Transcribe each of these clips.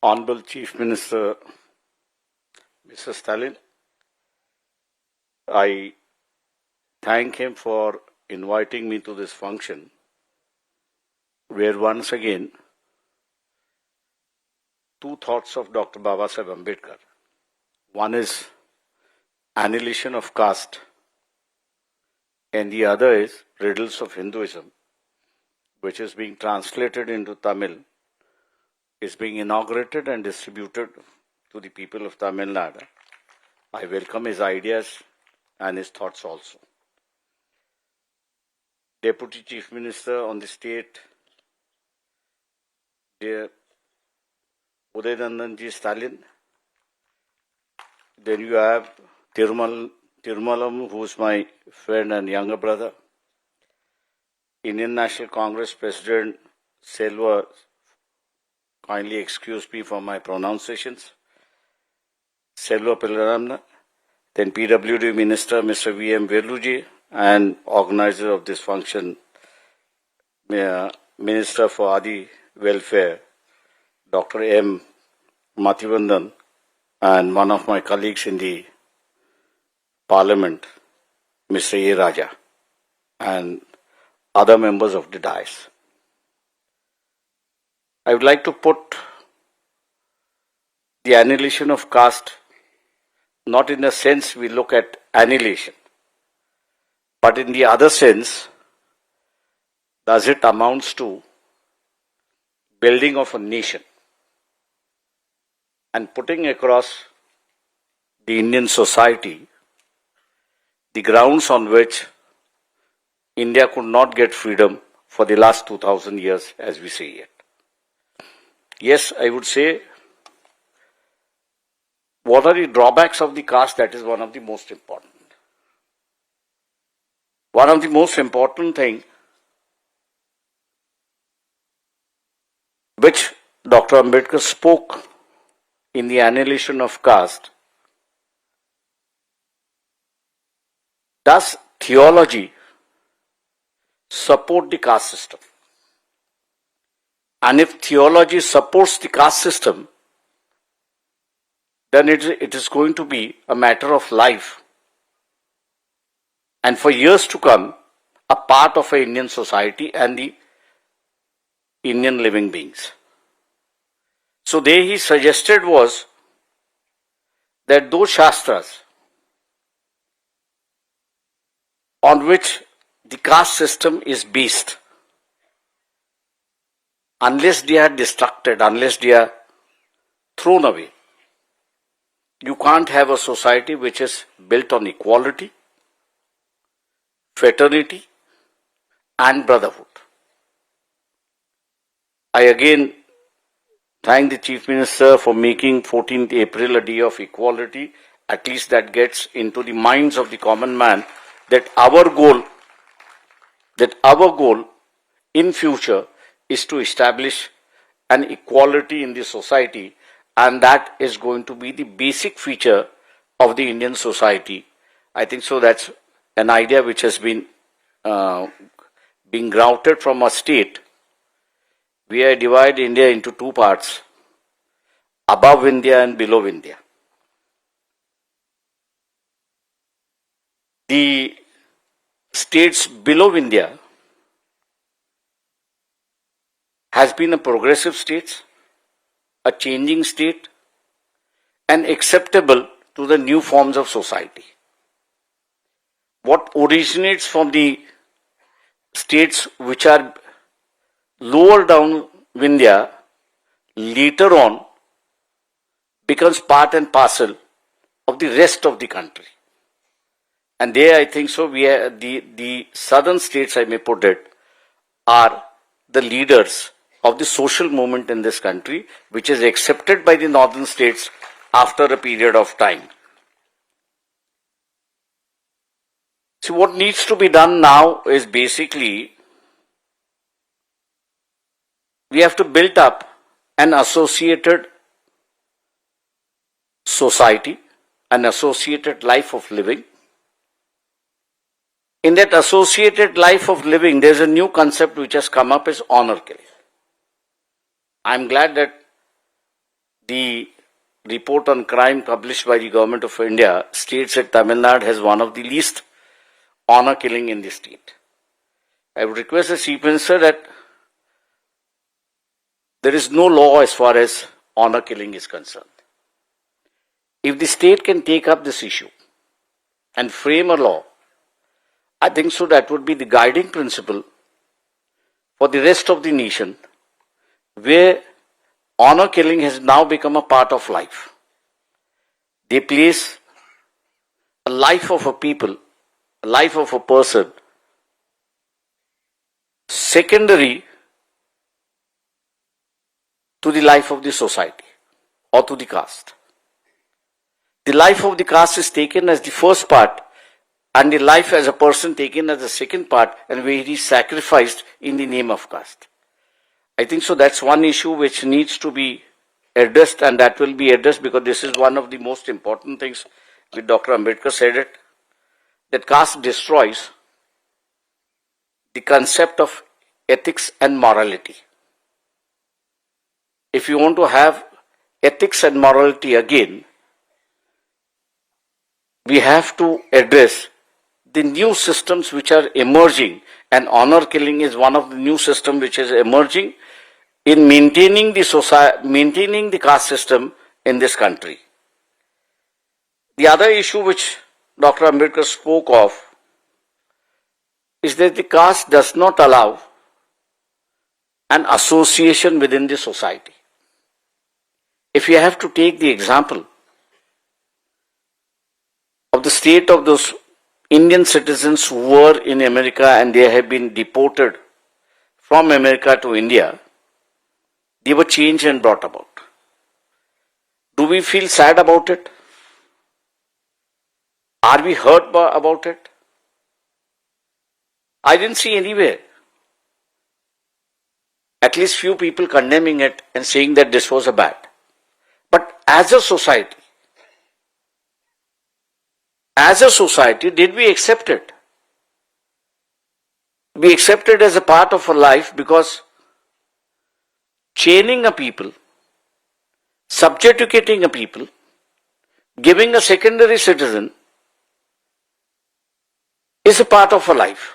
Honorable Chief Minister, Mr. Stalin, I thank him for inviting me to this function, where once again, two thoughts of Dr. Babasaheb Ambedkar. One is annihilation of caste, and the other is riddles of Hinduism, which is being translated into Tamil, is being inaugurated and distributed to the people of TamilNadu. I welcome his ideas and his thoughts also. Deputy Chief Minister on the state, dear Udayanandanji Stalin. Then you have Tirmalam, who is my friend and younger brother. Indian National Congress President Selva, kindly excuse me for my pronunciations. Selva Pillaramna. Then PWD Minister Mr. V.M. Veluji, and organizer of this function, Minister for Adi Welfare, Dr. M. Mathivandan, and one of my colleagues in the Parliament, Mr. A. Raja, and other members of the dais. I would like to put the annihilation of caste not in the sense we look at annihilation, but in the other sense, does it amounts to building of a nation and putting across the Indian society the grounds on which India could not get freedom for the last 2000 years as we see it. Yes, I would say, what are the drawbacks of the caste? That is one of the most important. One of the most important thing which Dr. Ambedkar spoke in the annihilation of caste, does theology support the caste system? And if theology supports the caste system, then it is going to be a matter of life, and for years to come, a part of an Indian society and the Indian living beings. So there he suggested was that those Shastras on which the caste system is based, unless they are destructed, unless they are thrown away, you can't have a society which is built on equality, fraternity, and brotherhood. I again thank the Chief Minister for making 14th April a day of equality. At least that gets into the minds of the common man that our goal in future is to establish an equality in the society, and that is going to be the basic feature of the Indian society. I think so that's an idea which has been being grouted from a state. We are divide India into two parts, above India and below India. The states below India has been a progressive state, a changing state, and acceptable to the new forms of society. What originates from the states which are lower down India later on becomes part and parcel of the rest of the country. And there I think so we are the southern states, I may put it, are the leaders of the social movement in this country, which is accepted by the northern states after a period of time. So what needs to be done now is basically we have to build up an associated society, an associated life of living. In that associated life of living, there is a new concept which has come up as honor killing. I am glad that the report on crime published by the Government of India states that Tamil Nadu has one of the least honor killing in the state. I would request the Chief Minister that there is no law as far as honor killing is concerned. If the state can take up this issue and frame a law, I think so that would be the guiding principle for the rest of the nation, where honor killing has now become a part of life. They place a life of a people, a life of a person, secondary to the life of the society or to the caste. The life of the caste is taken as the first part, and the life as a person taken as the second part, and where he is sacrificed in the name of caste. I think so that's one issue which needs to be addressed, and that will be addressed because this is one of the most important things which Dr. Ambedkar said it, that caste destroys the concept of ethics and morality. If you want to have ethics and morality again, we have to address the new systems which are emerging, and honor killing is one of the new systems which is emerging in maintaining the society, maintaining the caste system in this country. The other issue which Dr. Ambedkar spoke of is that the caste does not allow an association within the society. If you have to take the example of the state of those Indian citizens who were in America and they have been deported from America to India, they were changed and brought about. Do we feel sad about it? Are we hurt about it? I didn't see anywhere, at least few people condemning it and saying that this was a bad. But as a society, did we accept it? We accept it as a part of our life because chaining a people, subjugating a people, giving a secondary citizen is a part of our life.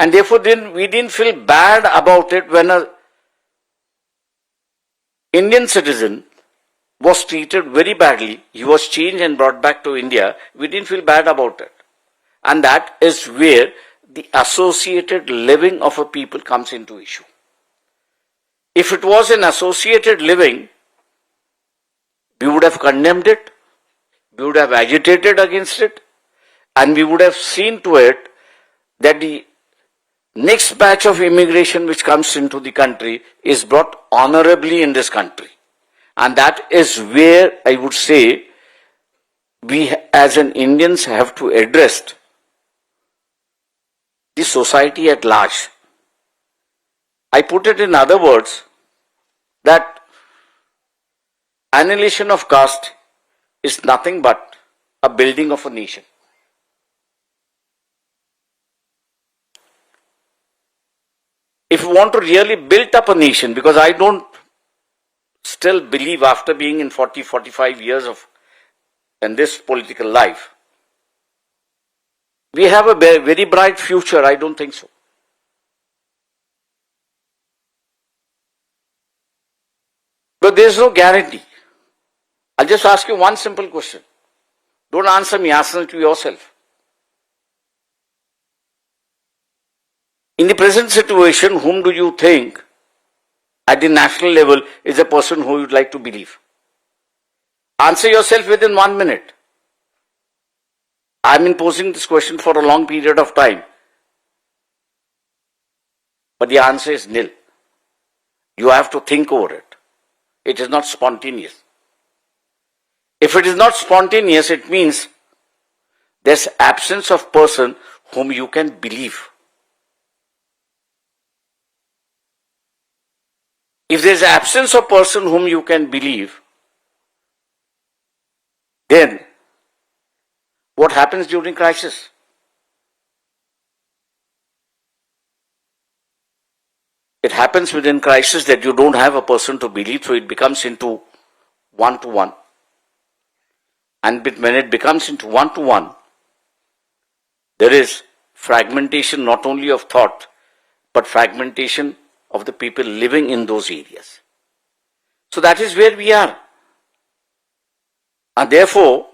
And therefore we didn't feel bad about it when an Indian citizen was treated very badly. He was changed and brought back to India. We didn't feel bad about it. And that is where the associated living of a people comes into issue. If it was an associated living, we would have condemned it, we would have agitated against it, and we would have seen to it that the next batch of immigration which comes into the country is brought honorably in this country. And that is where I would say we as an Indians have to address the society at large. I put it in other words that annihilation of caste is nothing but a building of a nation. If you want to really build up a nation, because I don't still believe after being in 40-45 years of in this political life, we have a very bright future. I don't think so. But there is no guarantee. I'll just ask you one simple question. Don't answer me, answer it to yourself. In the present situation, whom do you think at the national level is a person who you would like to believe? Answer yourself within 1 minute. I've been posing this question for a long period of time. But the answer is nil. You have to think over it. It is not spontaneous. If it is not spontaneous, it means there's absence of person whom you can believe. If there is absence of person whom you can believe, then what happens during crisis? It happens within crisis that you don't have a person to believe, so it becomes into one-to-one. And when it becomes into one-to-one, there is fragmentation not only of thought, but fragmentation of the people living in those areas. So that is where we are. And therefore,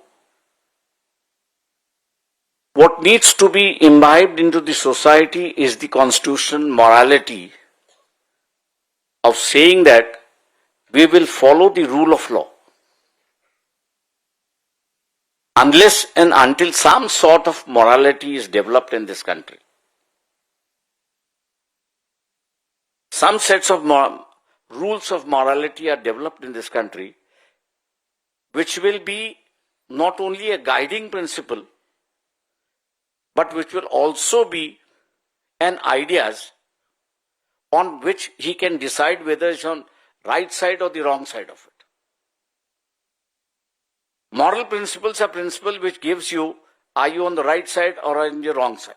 what needs to be imbibed into the society is the constitutional morality of saying that we will follow the rule of law. Unless and until some sort of morality is developed in this country. Some sets of rules of morality are developed in this country, which will be not only a guiding principle, but which will also be an ideas on which he can decide whether it's on right side or the wrong side of it. Moral principles are principle which gives you, are you on the right side or on the wrong side?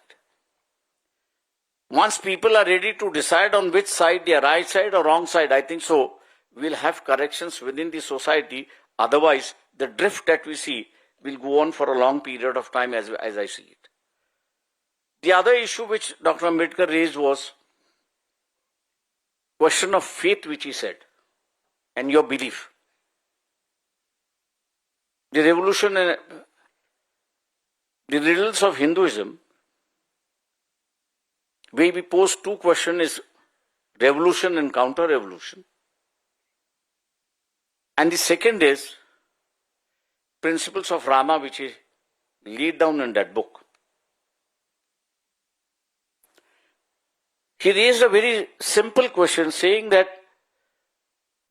Once people are ready to decide on which side, the right side or wrong side, I think so, we'll have corrections within the society. Otherwise, the drift that we see will go on for a long period of time as I see it. The other issue which Dr. Ambedkar raised was question of faith, which he said, and your belief. The revolution and the riddles of Hinduism, where we pose two questions is revolution and counter-revolution. And the second is principles of Rama, which is laid down in that book. He raised a very simple question saying that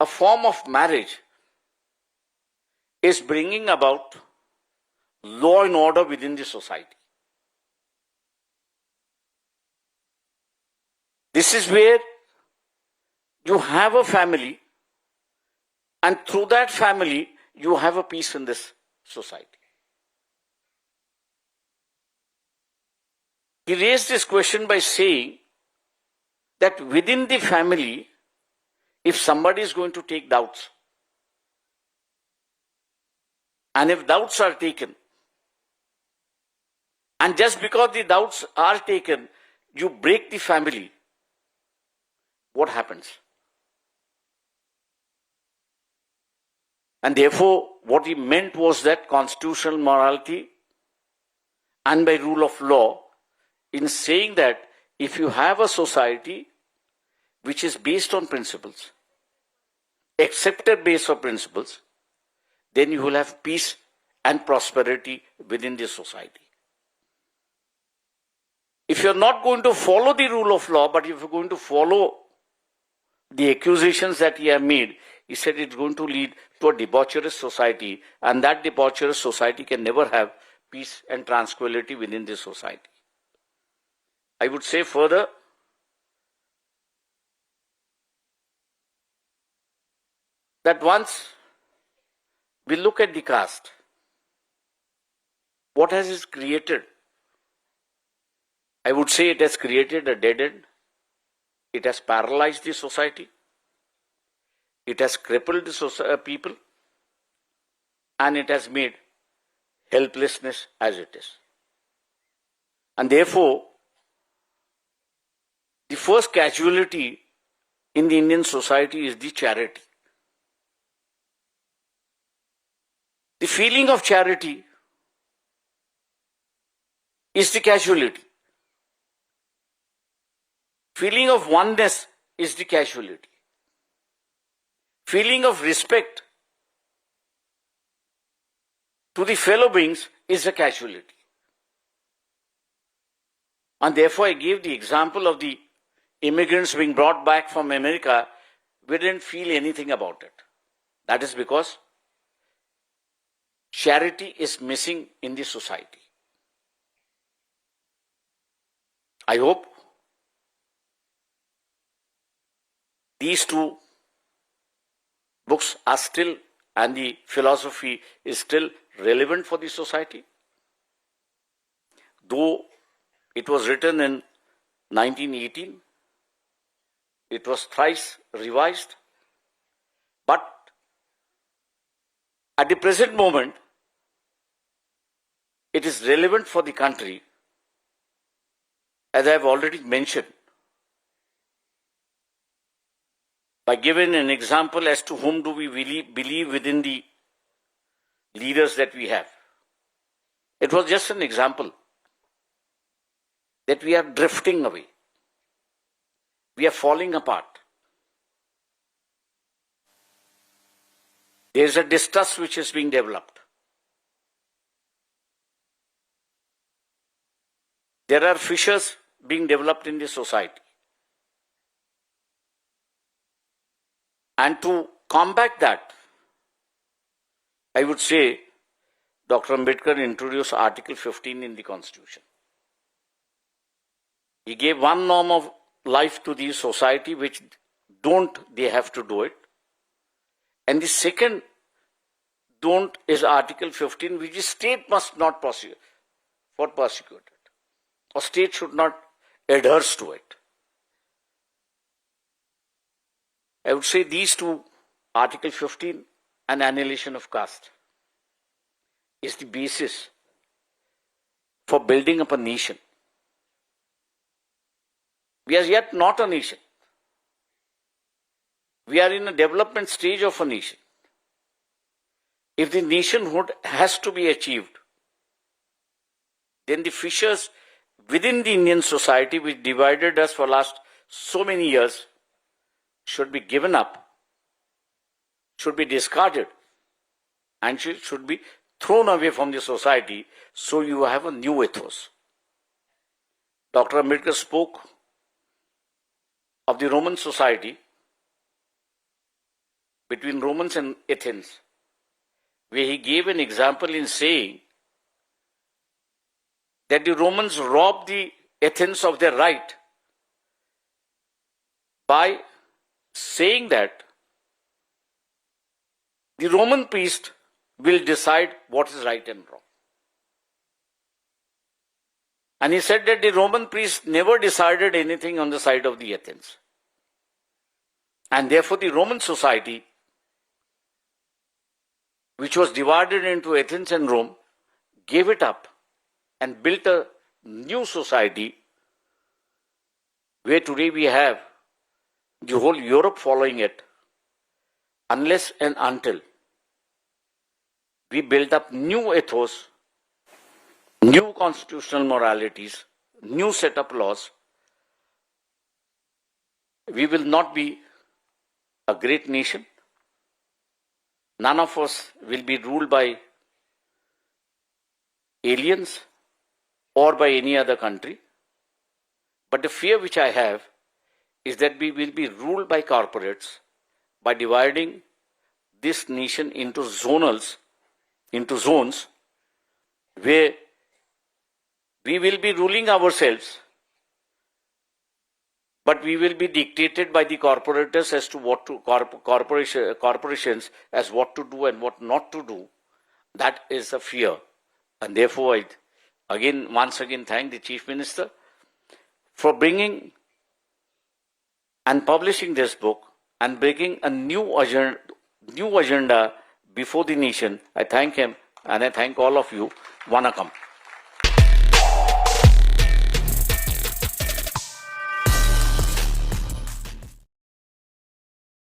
a form of marriage is bringing about law and order within the society. This is where you have a family, and through that family, you have a peace in this society. He raised this question by saying that within the family, if somebody is going to take doubts, and if doubts are taken, and just because the doubts are taken, you break the family, what happens? And therefore, what he meant was that constitutional morality and by rule of law, in saying that if you have a society which is based on principles, accepted base of principles, then you will have peace and prosperity within the society. If you're not going to follow the rule of law, but if you're going to follow the accusations that he had made, he said it's going to lead to a debaucherous society, and that debaucherous society can never have peace and tranquility within the society. I would say further, that once we look at the caste, what has it created? I would say it has created a dead end. It has paralyzed the society. It has crippled the people. And it has made helplessness as it is. And therefore, the first casualty in the Indian society is the charity. The feeling of charity is the casualty. Feeling of oneness is the casualty. Feeling of respect to the fellow beings is a casualty. And therefore I gave the example of the immigrants being brought back from America. We didn't feel anything about it. That is because charity is missing in the society. I hope these two books are still, and the philosophy is still relevant for the society. Though it was written in 1918, it was thrice revised, but At the present moment, it is relevant for the country, as I have already mentioned, by giving an example as to whom do we really believe within the leaders that we have. It was just an example that we are drifting away. We are falling apart. There is a distrust which is being developed. There are fissures being developed in the society. And to combat that, I would say Dr. Ambedkar introduced Article 15 in the Constitution. He gave one norm of life to the society which they have to do it. And the second don't is Article 15, which is state must not prosecute it. Or state should not adhere to it. I would say these two, Article 15 and annihilation of caste, is the basis for building up a nation. We are yet not a nation. We are in a development stage of a nation. If the nationhood has to be achieved, then the fissures within the Indian society which divided us for last so many years should be given up, should be discarded, and should be thrown away from the society, so you have a new ethos. Dr. Ambedkar spoke of the Roman society between Romans and Athens, where he gave an example in saying that the Romans robbed the Athens of their right by saying that the Roman priest will decide what is right and wrong. And he said that the Roman priest never decided anything on the side of the Athens. And therefore the Roman society, which was divided into Athens and Rome, gave it up and built a new society where today we have the whole Europe following it, unless and until we build up new ethos, new constitutional moralities, new set of laws, we will not be a great nation. None of us will be ruled by aliens or by any other country. But the fear which I have is that we will be ruled by corporates by dividing this nation into zones, where we will be ruling ourselves, but we will be dictated by the corporators as to what to corporations as what to do and what not to do. That is a fear, and therefore I once again thank the Chief Minister for bringing and publishing this book and bringing a new agenda before the nation. I thank him and I thank all of you. Vanakkam.